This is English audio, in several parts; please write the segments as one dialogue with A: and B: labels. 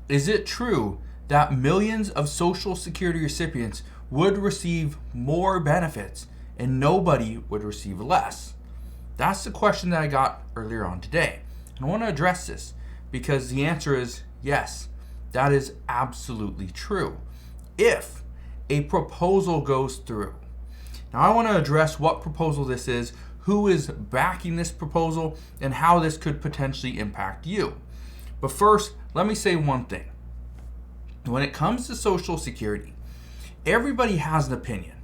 A: Is it true that millions of Social Security recipients would receive more benefits and nobody would receive less? That's the question that I got earlier on today. And I want to address this because the answer is yes, that is absolutely true. If a proposal goes through. Now I want to address what proposal this is, who is backing this proposal, and how this could potentially impact you. But first, let me say one thing. When it comes to Social Security, everybody has an opinion.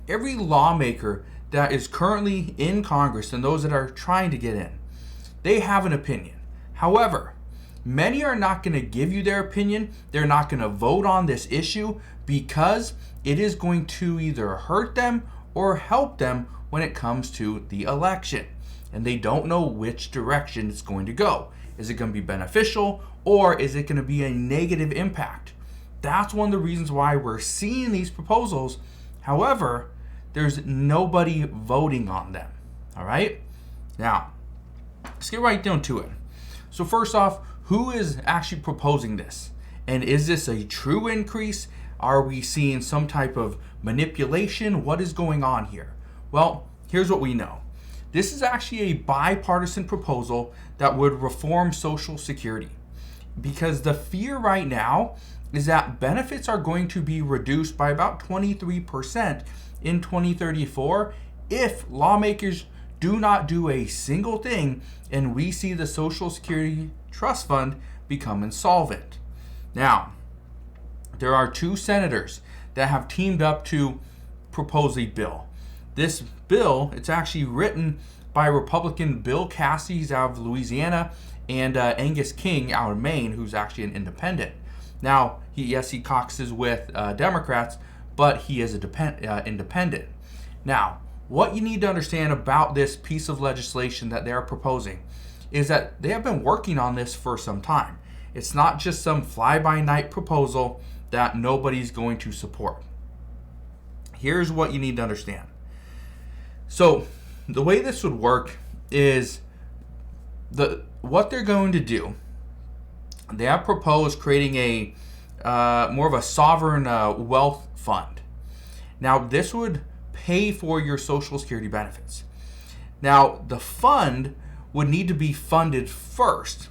A: Every lawmaker that is currently in Congress and those that are trying to get in, they have an opinion. However, many are not going to give you their opinion. They're not going to vote on this issue because it is going to either hurt them or help them when it comes to the election. And they don't know which direction it's going to go. Is it going to be beneficial or is it going to be a negative impact? That's one of the reasons why we're seeing these proposals. However, there's nobody voting on them. All right? Now, let's get right down to it. So first off, who is actually proposing this? And is this a true increase? Are we seeing some type of manipulation? What is going on here? Well, here's what we know. This is actually a bipartisan proposal that would reform Social Security. Because the fear right now is that benefits are going to be reduced by about 23% in 2034 if lawmakers do not do a single thing and we see the Social Security Trust Fund become insolvent. Now, there are two senators that have teamed up to propose a bill. This bill, it's actually written by Republican Bill Cassidy, he's out of Louisiana, and Angus King out of Maine, who's actually an independent. Now, he caucuses with Democrats, but he is a independent. Now, what you need to understand about this piece of legislation that they're proposing is that they have been working on this for some time. It's not just some fly-by-night proposal that nobody's going to support. Here's what you need to understand. So, the way this would work is what they're going to do. They have proposed creating a more of a sovereign wealth fund. Now, this would pay for your Social Security benefits. Now, the fund would need to be funded first,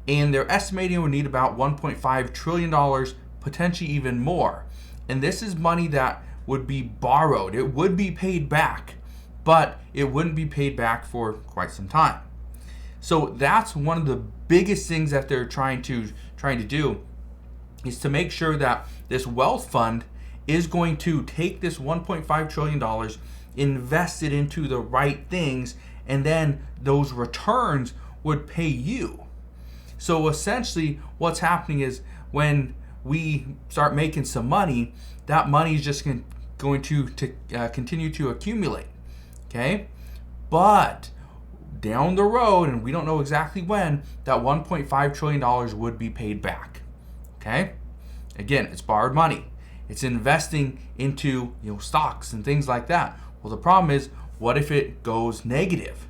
A: and they're estimating it would need about $1.5 trillion, potentially even more. And this is money that would be borrowed. It would be paid back, but it wouldn't be paid back for quite some time. So that's one of the biggest things that they're trying to do is to make sure that this wealth fund is going to take this $1.5 trillion, invest it into the right things, and then those returns would pay you. So essentially what's happening is when we start making some money, that money is just going to continue to accumulate. Okay? But down the road, and we don't know exactly when, that $1.5 trillion would be paid back. Okay? Again, it's borrowed money. It's investing into stocks and things like that. Well, the problem is, what if it goes negative?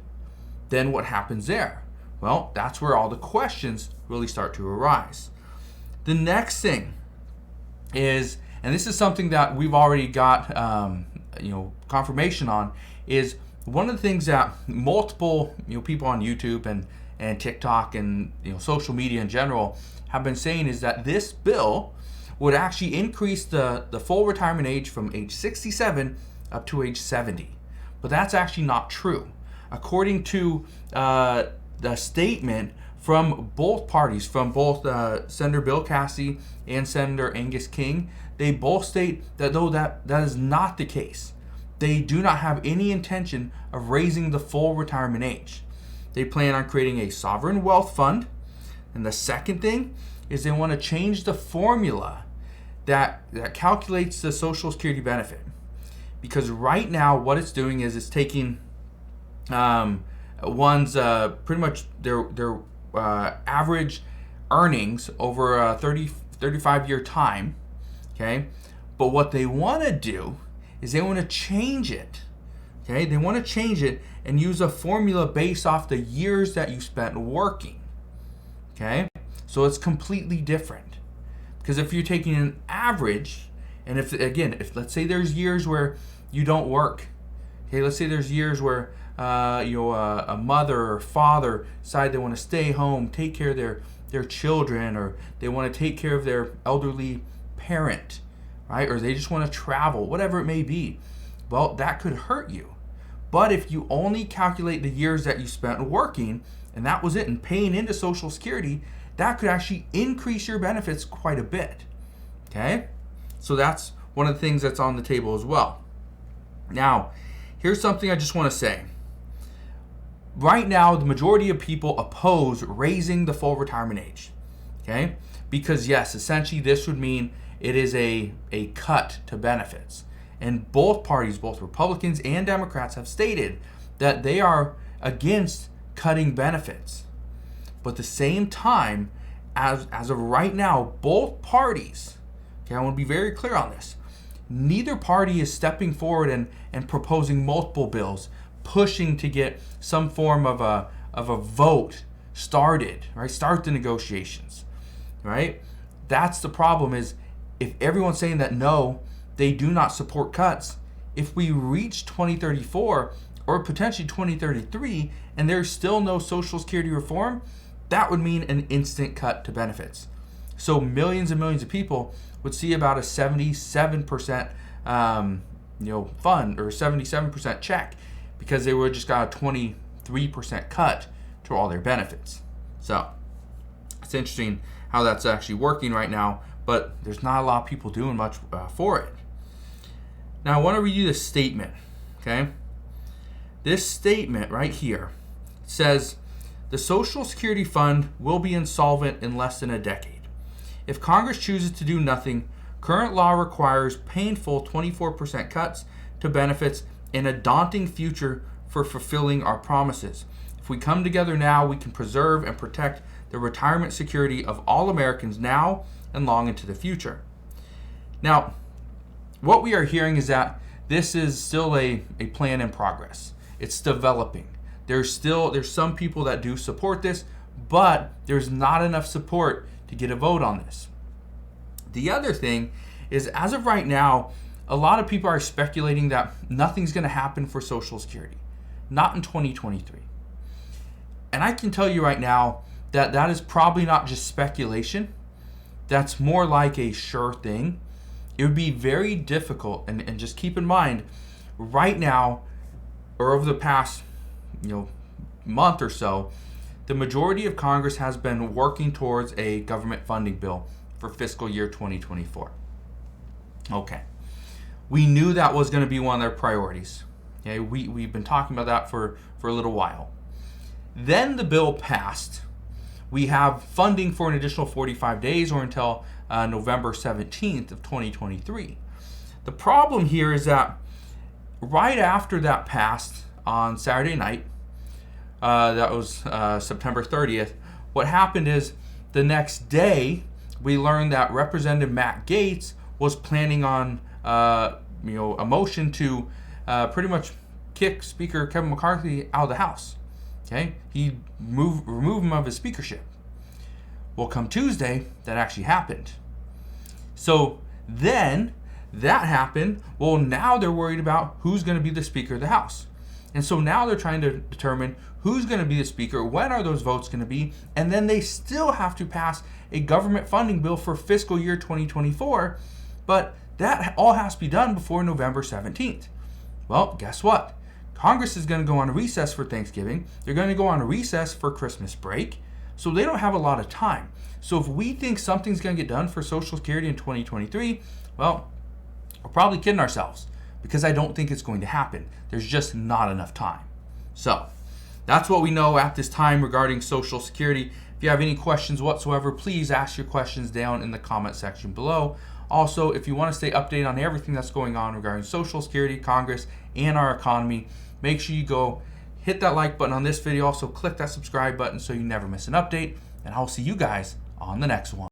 A: Then what happens there? Well, that's where all the questions really start to arise. The next thing is, and this is something that we've already got confirmation on, is one of the things that multiple people on YouTube and TikTok and social media in general have been saying is that this bill would actually increase the full retirement age from age 67 up to age 70. But that's actually not true. According to the statement from both parties, from both Senator Bill Cassidy and Senator Angus King, they both state that though that is not the case. They do not have any intention of raising the full retirement age. They plan on creating a sovereign wealth fund. And the second thing is they want to change the formula that calculates the Social Security benefit. Because right now what it's doing is it's taking one's pretty much their average earnings over a 35-year time. Okay? But what they want to do is they want to change it. Okay? They want to change it and use a formula based off the years that you spent working. Okay? So it's completely different. Because if you're taking an average, and if let's say there's years where you don't work, okay, let's say there's years where a mother or father decide they want to stay home, take care of their children, or they want to take care of their elderly parent, right? Or they just want to travel, whatever it may be. Well, that could hurt you. But if you only calculate the years that you spent working, and that was it, and paying into Social Security, that could actually increase your benefits quite a bit. Okay? So that's one of the things that's on the table as well. Now, here's something I just want to say. Right now, the majority of people oppose raising the full retirement age. Okay? Because yes, essentially this would mean it is a cut to benefits. And both parties, both Republicans and Democrats, have stated that they are against cutting benefits. But at the same time, as of right now, both parties, okay, I want to be very clear on this, neither party is stepping forward and proposing multiple bills, pushing to get some form of a vote started, right? Start the negotiations, right? That's the problem, is if everyone's saying that no, they do not support cuts, if we reach 2034 or potentially 2033 and there's still no Social Security reform, that would mean an instant cut to benefits. So millions and millions of people would see about a 77% fund or 77% check, because they would just got a 23% cut to all their benefits. So it's interesting how that's actually working right now, but there's not a lot of people doing much for it. Now I want to read you this statement, okay? This statement right here says, the Social Security Fund will be insolvent in less than a decade. If Congress chooses to do nothing, current law requires painful 24% cuts to benefits and a daunting future for fulfilling our promises. If we come together now, we can preserve and protect the retirement security of all Americans now and long into the future. Now, what we are hearing is that this is still a plan in progress. It's developing. There's some people that do support this, but there's not enough support to get a vote on this. The other thing is, as of right now, a lot of people are speculating that nothing's going to happen for Social Security, not in 2023. And I can tell you right now that that is probably not just speculation. That's more like a sure thing. It would be very difficult, and just keep in mind, right now, or over the past month or so, the majority of Congress has been working towards a government funding bill for fiscal year 2024. Okay. We knew that was going to be one of their priorities. Okay, we've been talking about that for a little while. Then the bill passed. We have funding for an additional 45 days or until November 17th of 2023. The problem here is that right after that passed on Saturday night, that was September 30th, what happened is the next day we learned that Representative Matt Gaetz was planning on a motion to pretty much kick Speaker Kevin McCarthy out of the House. Okay, he remove him of his speakership. Well, come Tuesday, that actually happened. So then that happened. Well, now they're worried about who's going to be the Speaker of the House. And so now they're trying to determine who's going to be the Speaker, when are those votes going to be, and then they still have to pass a government funding bill for fiscal year 2024, but that all has to be done before November 17th. Well, guess what? Congress is going to go on a recess for Thanksgiving. They're going to go on a recess for Christmas break, so they don't have a lot of time. So if we think something's going to get done for Social Security in 2023, well, we're probably kidding ourselves, because I don't think it's going to happen. There's just not enough time. So that's what we know at this time regarding Social Security. If you have any questions whatsoever, please ask your questions down in the comment section below. Also, if you want to stay updated on everything that's going on regarding Social Security, Congress, and our economy, make sure you go hit that like button on this video. Also, click that subscribe button so you never miss an update. And I'll see you guys on the next one.